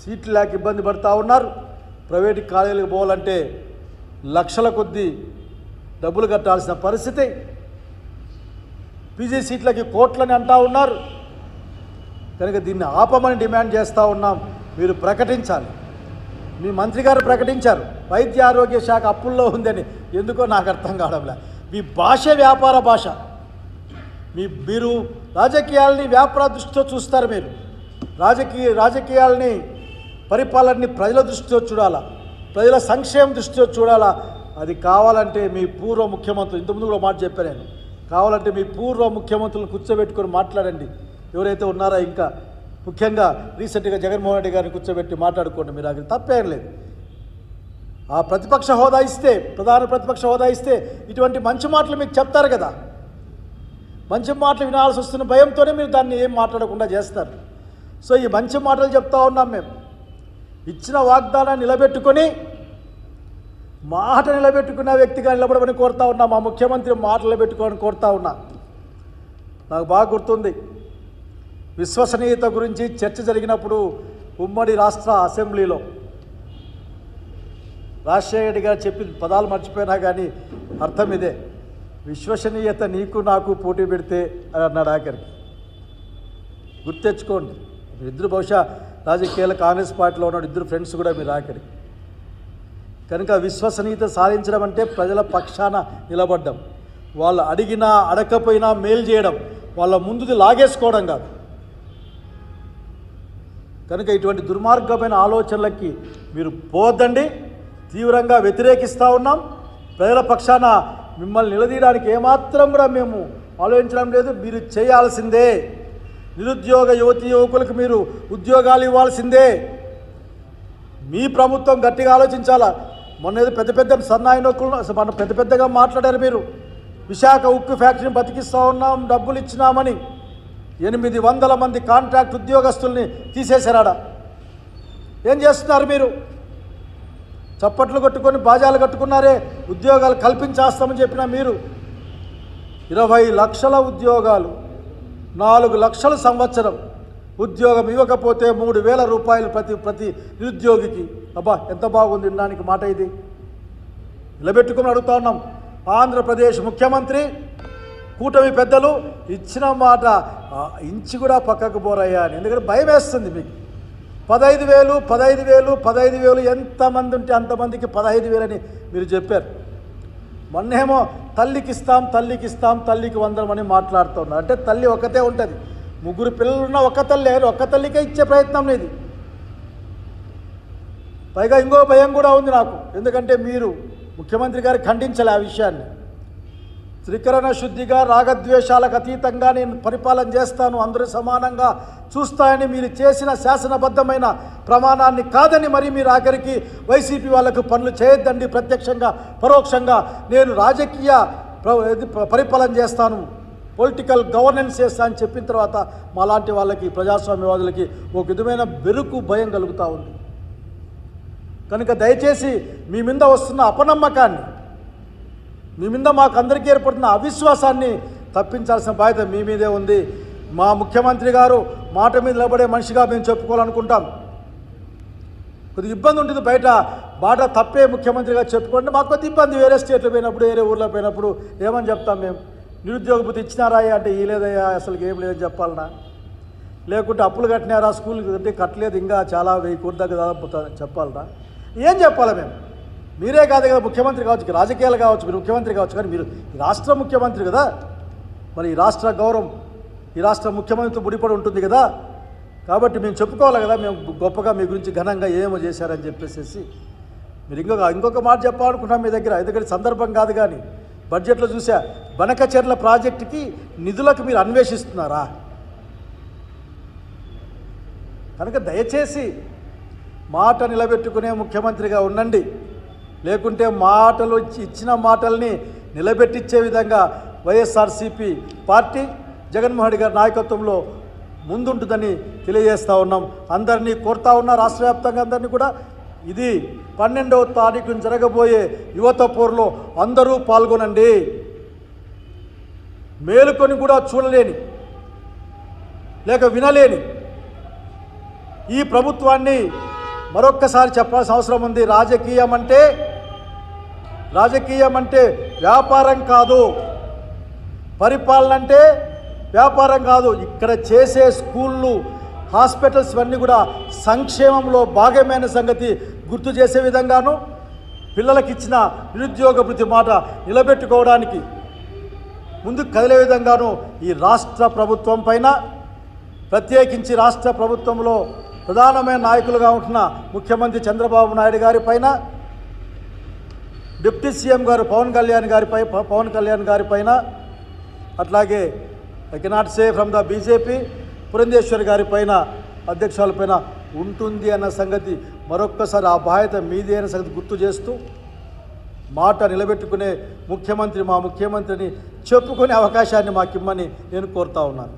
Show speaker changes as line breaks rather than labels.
సీట్లు లేక ఇబ్బంది పడుతూ ఉన్నారు. ప్రైవేట్ కాలేజీలకు పోవాలంటే లక్షల కొద్దీ డబ్బులు కట్టాల్సిన పరిస్థితి. పీజీ సీట్లకి కోట్లని అంటూ ఉన్నారు. కనుక దీన్ని ఆపమని డిమాండ్ చేస్తూ ఉన్నాం. మీరు ప్రకటించాలి. మీ మంత్రి గారు ప్రకటించారు వైద్య ఆరోగ్య శాఖ అప్పుల్లో ఉందని. ఎందుకో నాకు అర్థం కావడంలే. మీ భాష వ్యాపార భాష. మీరు రాజకీయాలని వ్యాపార దృష్టితో చూస్తారు. మీరు రాజకీయాలని పరిపాలనని ప్రజల దృష్టితో చూడాలా, ప్రజల సంక్షేమ దృష్టితో చూడాలా. అది కావాలంటే మీ పూర్వ ముఖ్యమంత్రులు, ఇంతకుముందు కూడా మాట చెప్పాను నేను, కావాలంటే మీ పూర్వ ముఖ్యమంత్రులను కూర్చోబెట్టుకొని మాట్లాడండి. ఎవరైతే ఉన్నారో ఇంకా ముఖ్యంగా రీసెంట్గా జగన్మోహన్ రెడ్డి గారిని కూర్చోబెట్టి మాట్లాడుకోండి. మీరు అక్కడ తప్పేం లేదు. ఆ ప్రతిపక్ష హోదా ఇస్తే, ప్రధాన ప్రతిపక్ష హోదా ఇస్తే ఇటువంటి మంచి మాటలు మీకు చెప్తారు కదా. మంచి మాటలు వినాల్సి వస్తున్న భయంతోనే మీరు దాన్ని ఏం మాట్లాడకుండా చేస్తారు. సో ఈ మంచి మాటలు చెప్తా ఉన్నాం. మేము ఇచ్చిన వాగ్దానాన్ని నిలబెట్టుకొని, మాట నిలబెట్టుకున్న వ్యక్తిగా నిలబడమని కోరుతా ఉన్నా. మా ముఖ్యమంత్రి మాట నిలబెట్టుకోవాలని కోరుతా ఉన్నా. నాకు బాగా గుర్తుంది, విశ్వసనీయత గురించి చర్చ జరిగినప్పుడు ఉమ్మడి రాష్ట్ర అసెంబ్లీలో రాజశేఖర రెడ్డి గారు చెప్పిన పదాలు మర్చిపోయినా కానీ అర్థం ఇదే. విశ్వసనీయత నీకు నాకు పోటీ పెడితే అని అన్నాడు ఆఖరికి. గుర్తెచ్చుకోండి. ఇద్దరు బహుశా రాజకీయాల కాంగ్రెస్ పార్టీలో ఉన్న ఇద్దరు ఫ్రెండ్స్ కూడా మీరు ఆఖరికి. కనుక విశ్వసనీయత సాధించడం అంటే ప్రజల పక్షాన నిలబడ్డం, వాళ్ళు అడిగినా అడగకపోయినా మేలు చేయడం, వాళ్ళ ముందుది లాగేసుకోవడం కాదు. కనుక ఇటువంటి దుర్మార్గమైన ఆలోచనలకి మీరు పోవద్దండి. తీవ్రంగా వ్యతిరేకిస్తూ ఉన్నాం. ప్రజల పక్షాన మిమ్మల్ని నిలదీయడానికి ఏమాత్రం కూడా మేము ఆలోచించడం లేదు. మీరు చేయాల్సిందే. నిరుద్యోగ యువతీ యువకులకు మీరు ఉద్యోగాలు ఇవ్వాల్సిందే. మీ ప్రభుత్వం గట్టిగా ఆలోచించాలా. మొన్న ఏదో పెద్ద సన్నాయి నొక్కులు మన పెద్దగా మాట్లాడారు మీరు. విశాఖ ఉక్కు ఫ్యాక్టరీని బతికిస్తూ ఉన్నాం, డబ్బులు ఇచ్చినామని 800 మంది కాంట్రాక్ట్ ఉద్యోగస్తుల్ని తీసేశారాడ. ఏం చేస్తున్నారు మీరు? చప్పట్లు కొట్టుకొని బాజాలు కట్టుకున్నారే. ఉద్యోగాలు కల్పించేస్తామని చెప్పినా మీరు 20 లక్షల ఉద్యోగాలు, 4 లక్షల సంవత్సరం ఉద్యోగం ఇవ్వకపోతే 3,000 రూపాయలు ప్రతి నిరుద్యోగికి. అబ్బా ఎంత బాగుంది వినడానికి మాట. ఇది నిలబెట్టుకుని అడుగుతా ఉన్నాం. ఆంధ్రప్రదేశ్ ముఖ్యమంత్రి, కూటమి పెద్దలు ఇచ్చిన మాట ఇంచి కూడా పక్కకు పోరయ్యా అని. ఎందుకంటే భయం వేస్తుంది మీకు. 15,000 ఎంతమంది ఉంటే అంతమందికి 15,000 అని మీరు చెప్పారు. మొన్నేమో తల్లికి ఇస్తాం, తల్లికి 100 అని మాట్లాడుతున్నారు. అంటే తల్లి ఒకతే ఉంటుంది. 3 పిల్లలున్న ఒక్క తల్లికే ఇచ్చే ప్రయత్నం ఇది. పైగా ఇంకో భయం కూడా ఉంది నాకు. ఎందుకంటే మీరు ముఖ్యమంత్రి గారు ఖండించాలి ఆ విషయాన్ని. త్రికరణ శుద్ధిగా, రాగద్వేషాలకు అతీతంగా నేను పరిపాలన చేస్తాను, అందరూ సమానంగా చూస్తాయని మీరు చేసిన శాసనబద్ధమైన ప్రమాణాన్ని కాదని మరి మీరు ఆఖరికి వైసీపీ వాళ్ళకు పనులు చేయొద్దండి, ప్రత్యక్షంగా పరోక్షంగా నేను రాజకీయ పరిపాలన చేస్తాను, పొలిటికల్ గవర్నెన్స్ చేస్తా అని చెప్పిన తర్వాత మాలాంటి వాళ్ళకి, ప్రజాస్వామ్యవాదులకి ఒక విధమైన బెరుకు, భయం కలుగుతూ ఉంది. కనుక దయచేసి మీ మీద వస్తున్న అపనమ్మకాన్ని, మీ మీద మాకు అందరికీ ఏర్పడుతున్న అవిశ్వాసాన్ని తప్పించాల్సిన బాధ్యత మీ మీదే ఉంది. మా ముఖ్యమంత్రి గారు మాట మీద నిలబడే మనిషిగా మేము చెప్పుకోవాలనుకుంటాం. కొద్దిగా ఇబ్బంది ఉంటుంది బయట మాట తప్పే ముఖ్యమంత్రిగా చెప్పుకోండి. మాకు కొద్ది ఇబ్బంది వేరే స్టేట్లో పోయినప్పుడు, వేరే ఊర్లో పోయినప్పుడు ఏమని చెప్తాం మేము? నిరుద్యోగ భృతి ఇచ్చినారాయా అంటే ఈ లేదయ్యా, అసలు ఏం లేదని చెప్పాలనా? లేకుంటే అప్పులు కట్టినారా, స్కూల్కి అంటే కట్టలేదు, ఇంకా చాలా 1000 కోట్ల దాకా దాదాపు చెప్పాలనా? ఏం చెప్పాలి మేము? మీరే కాదు కదా ముఖ్యమంత్రి కావచ్చు, రాజకీయాలు కావచ్చు, మీరు ముఖ్యమంత్రి కావచ్చు, కానీ మీరు రాష్ట్ర ముఖ్యమంత్రి కదా. మరి ఈ రాష్ట్ర గౌరవం ఈ రాష్ట్ర ముఖ్యమంత్రితో ముడిపడి ఉంటుంది కదా. కాబట్టి మేము చెప్పుకోవాలి కదా, మేము గొప్పగా మీ గురించి ఘనంగా ఏమో చేశారని చెప్పేసి. మీరు ఇంకొక మాట చెప్పాలనుకుంటున్నాం మీ దగ్గర. ఎందుకంటే సందర్భం కాదు, కానీ బడ్జెట్లో చూసా, బనకచెర్ల ప్రాజెక్టుకి నిధులకు మీరు అన్వేషిస్తున్నారా? కనుక దయచేసి మాట నిలబెట్టుకునే ముఖ్యమంత్రిగా ఉండండి. లేకుంటే మాటలు ఇచ్చిన మాటల్ని నిలబెట్టించే విధంగా వైఎస్ఆర్సీపీ పార్టీ జగన్మోహన్ రెడ్డి గారి నాయకత్వంలో ముందుంటుందని తెలియజేస్తూ ఉన్నాం. అందరినీ కోరుతా ఉన్నా, రాష్ట్ర వ్యాప్తంగా అందరినీ కూడా. ఇది 12వ తారీఖున జరగబోయే యువత పోరులో అందరూ పాల్గొనండి. మేలుకొని కూడా చూడలేని లేక వినలేని ఈ ప్రభుత్వాన్ని మరొక్కసారి చెప్పాల్సిన అవసరం ఉంది. రాజకీయం అంటే వ్యాపారం కాదు, పరిపాలన అంటే వ్యాపారం కాదు. ఇక్కడ చేసే స్కూళ్ళు, హాస్పిటల్స్ ఇవన్నీ కూడా సంక్షేమంలో భాగమైన సంగతి గుర్తు చేసే విధంగాను, పిల్లలకి ఇచ్చిన నిరుద్యోగ భృతి మాట నిలబెట్టుకోవడానికి ముందుకు కదిలే విధంగాను ఈ రాష్ట్ర ప్రభుత్వం పైన, ప్రత్యేకించి రాష్ట్ర ప్రభుత్వంలో ప్రధానమైన నాయకులుగా ఉంటున్న ముఖ్యమంత్రి చంద్రబాబు నాయుడు గారి పైన, డిప్యూటీ సీఎం గారు పవన్ కళ్యాణ్ గారి పైన, అట్లాగే I cannot say from the BJP Purandeswari గారి పైన, అధ్యక్షులపైన ఉంటుంది అన్న సంగతి మరొక్కసారి ఆ బాధ్యత మీదే అన్న సంగతి గుర్తు చేస్తూ, మాట నిలబెట్టుకునే మా ముఖ్యమంత్రిని చెప్పుకునే అవకాశాన్ని మాకిమ్మని నేను కోరుతా ఉన్నాను.